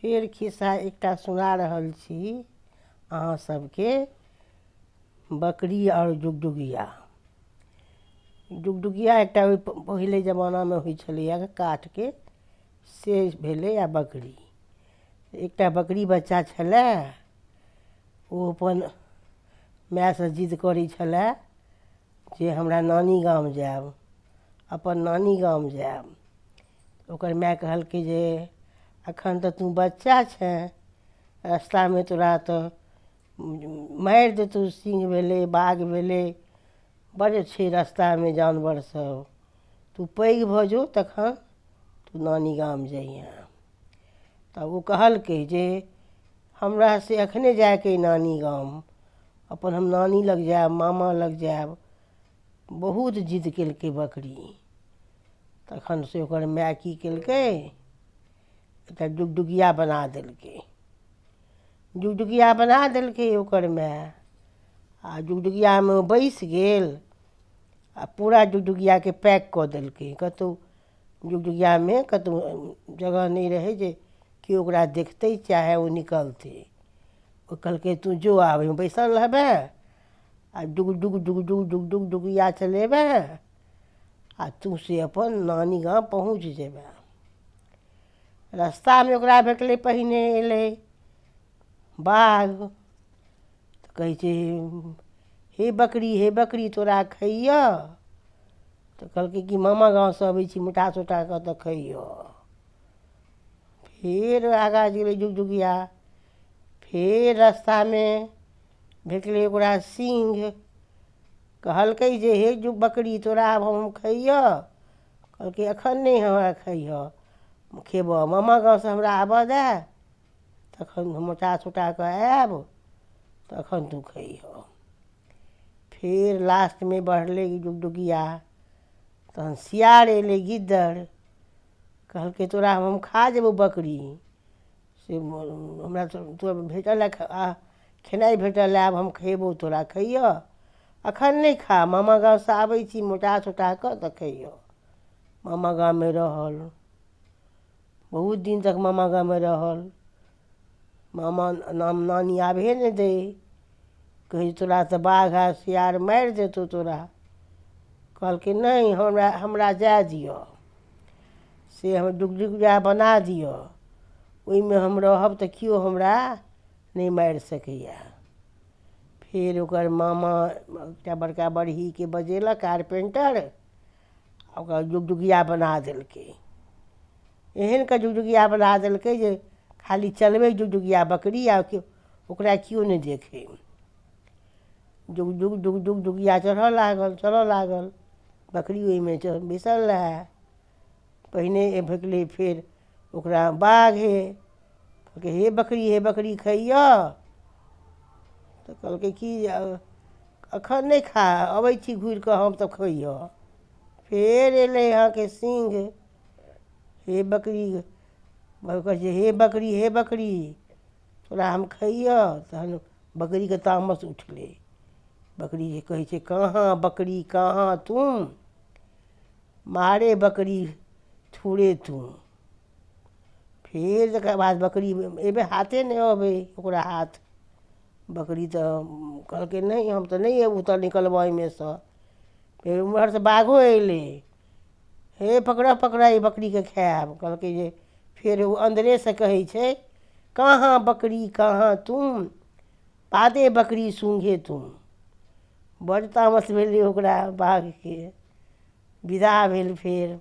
फेर खिस्सा एकटा सुना रहल छी अहाँ सबके। बकरी और जुगजुगिया। जुगजुगिया एकटा पहिले जमानामे होइ छलैए काठके, से भेलै आ बकरी। एकटा बकरी बच्चा छलै, ओ अपन मायसँ जिद करै छलै जे हमरा नानी गाम जायब, अपन नानी गाम जायब। ओकर माय कहलकै जे एखन तऽ तू बच्चा छेँ, रस्तामे तोरा तऽ मारि देतौ, सिंह भेलै, बाघ भेलै, बड़ छै रस्तामे जानवर सब। तू पैघ भऽ जो तखन तू नानी गाम जइहेँ। तब ओ कहलकै जे हमरा से एखने जायके नानी गाम, अपन हम नानी लग जायब, मामा लग जायब। बहुत जिद केलकै बकरी। तखन से ओकर माय की केलकै, एकटा जुगजुगिया बना देलकै। जुगजुगिया बना देलकै ओकर माय, आ जुगजुगियामे ओ बैसि गेल आ पूरा जुगजुगियाके पैक कऽ देलकै। कतहु जुगजुगियामे कतहु जगह नहि रहै जे केओ ओकरा देखतै चाहे ओ निकलतै। ओ कहलकै तू जो आब एहिमे बैसल रहबै आ डुग डुग डुग डुग डुग डुग जुगिया चलेबै आ तू से अपन नानी गाम पहुँच जेबै। रस्तामे ओकरा भेटलै, पहिने अयलै बाघ। तऽ कहै छै हे बकरी तोरा खइअ। तऽ कहलकै कि मामा गाँवसँ अबै छी, मुटा सोटा कऽ तऽ खइअ। फेर आगाँ गेलै जुगजुगिया। फेर रस्तामे भेटलै ओकरा सिंह। कहलकै जे हे बकरी तोरा आब हम खइअ। कहलकै एखन नहि हमरा खइअ, खेबऽ, मामा गाँवसँ हमरा आबऽ दे, तखन हम मोटा सोटा कऽ आयब तखन तू खइअ। फेर लास्टमे बढ़लै जुगजुगिया, तहन सियार अयलै, गिद्दर। कहलकै तोरा हम खा जेबौ बकरी, से हमरा तो भेटल खेनाइ भेटल, आब हम खेबौ, तोरा खइअ। एखन नहि खा, मामा गाँवसँ आबै छी मोटा सोटा कऽ तऽ खइअ। मामा गाममे रहल, बहुत दिन तक मामा गाममे रहल। मामा नानी आबहे नहि दै, कहै तोरा तऽ बाघ आ सियार मारि देतौ तोरा। कहलकै नहि, हमरा जाय दिअ, से हम जुगजुगिया बना दिअ, ओहिमे हम रहब तऽ केओ हमरा नहि मारि सकैए। फेर ओकर मामा एकटा बड़का बड़हीके बजेलक कारपेंटर, आ ओकरा जुगजुगिया बना देलकै। एहन कऽ जुगजुगिया बना देलकै जे खाली चलबै जुगजुगिया बकरी, आ ओकरा केओ नहि देखै। जुग जुग जुग जुग जुगिया चलऽ लागल, बकरी ओहिमे बैसल रहै। पहिने भेटलै फेर ओकरा बाघे। कहलकै हे बकरी खइअ। तऽ कहलकै कि एखन नहि खा, अबै छी घुरि कऽ हम तऽ खइअ। फेर अयलै अहाँके सिंह। हे बकरी, कहै छै हे बकरी तोरा हम खइअ। तहन बकरीके तामस उठलै। बकरी कहै छै कहाँ बकरी कहाँ तुम, मारे बकरी थोड़े तुम। फेर तकर बाद बकरी एहिबे हाथे नहि अबै ओकरा हाथ। बकरी तऽ कहलकै नहि, हम तऽ नहि उतर निकलबऽ एहिमेसँ। फेर ओम्हरसँ बाघो अयलै, हे पकड़ऽ ई बकरीके खायब। कहलकै जे फेर ओ अन्दरेसँ कहै छै कहाँ बकरी कहाँ तुम, पादे बकरी सूंघे तुम। बड़ तामस भेलै ओकरा बाघके। विदा भेल। फेर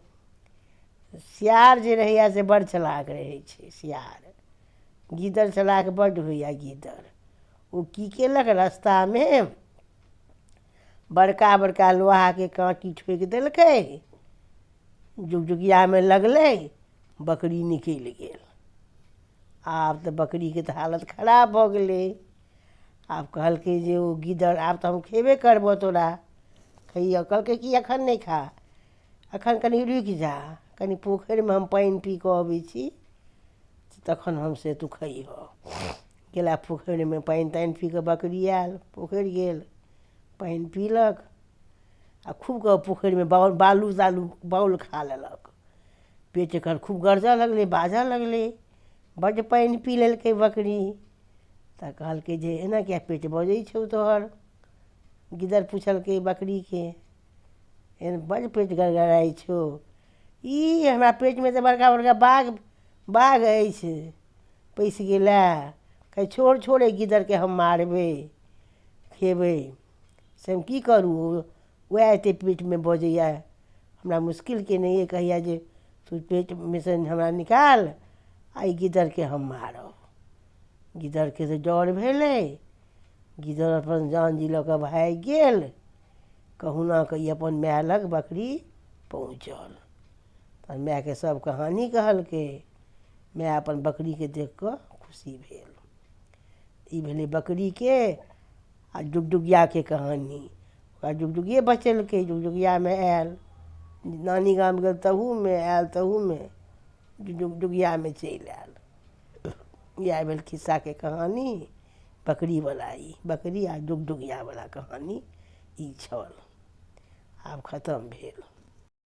सियार जे रहैए से बड़ चलाक रहै छै सियार। गिद्दर चलाक बड्ड होइए गिद्दर। ओ की केलक, रस्तामे बड़का बड़का लोहाके काँटी ठोकि देलकै, जुगजुगियामे लगलै, बकरी निकलि गेल। आब तऽ बकरीके तऽ हालत खराब भऽ गेलै। आब कहलकै जे ओ गिद्दर आब तऽ हम खेबे करबऽ तोरा, खइअ। कहलकै कि एखन नहि खा, एखन कनि रुकि जा, कनि पोखरिमे हम पानि पी कऽ अबै छी, तखन हम से तू खइअह। गेला पोखरिमे पानि तानि पी कऽ बकरी आयल, पोखरि गेल, पानि पीलक आ खूब कऽ पोखरिमे बालू तालू बाउल खा लेलक। पेट एकर खूब गरजऽ लगलै, बाजऽ लगलै। बड्ड पानि पी लेलकै बकरी। तऽ कहलकै जे एना किया पेट बजै छौ तोहर। गिद्दर पुछलकै बकरीके एना बड्ड पेट गड़गड़ाइ छौ। ई हमरा पेटमे तऽ बड़का बड़का बाघ अछि पैसि गेला। कहे छोड़ छोड़ एहि गिद्दरके हम मारबै खेबै से हम की करू। वएह एते पेटमे बजैया हमरा मुश्किल केने ये। कहैया जे तू पेटमे से हमरा निकाल आ ई गिद्दरके हम मारब। गिद्दरके तऽ डर भेलै। गिद्दर अपन जान जी लऽ कऽ भागि गेल। कहुना कऽ ई अपन माय लग बकरी पहुँचल। तहन मायके सब कहानी कहलकै। माय अपन बकरीके देख कऽ खुशी भेल। ई भेलै बकरीके आ डुगडुगियाके कहानी। ओकरा डुगडुगिये बचेलकै। डुगडुगियामे आयल, नानी गाम गेल तहूमे आयल, तहूमे डुगडुगियामे चलि आयल। इएह भेल खिस्साके कहानी बकरीवला। ई बकरी आ डुगडुगियावला कहानी ई छल। आब खतम भेल।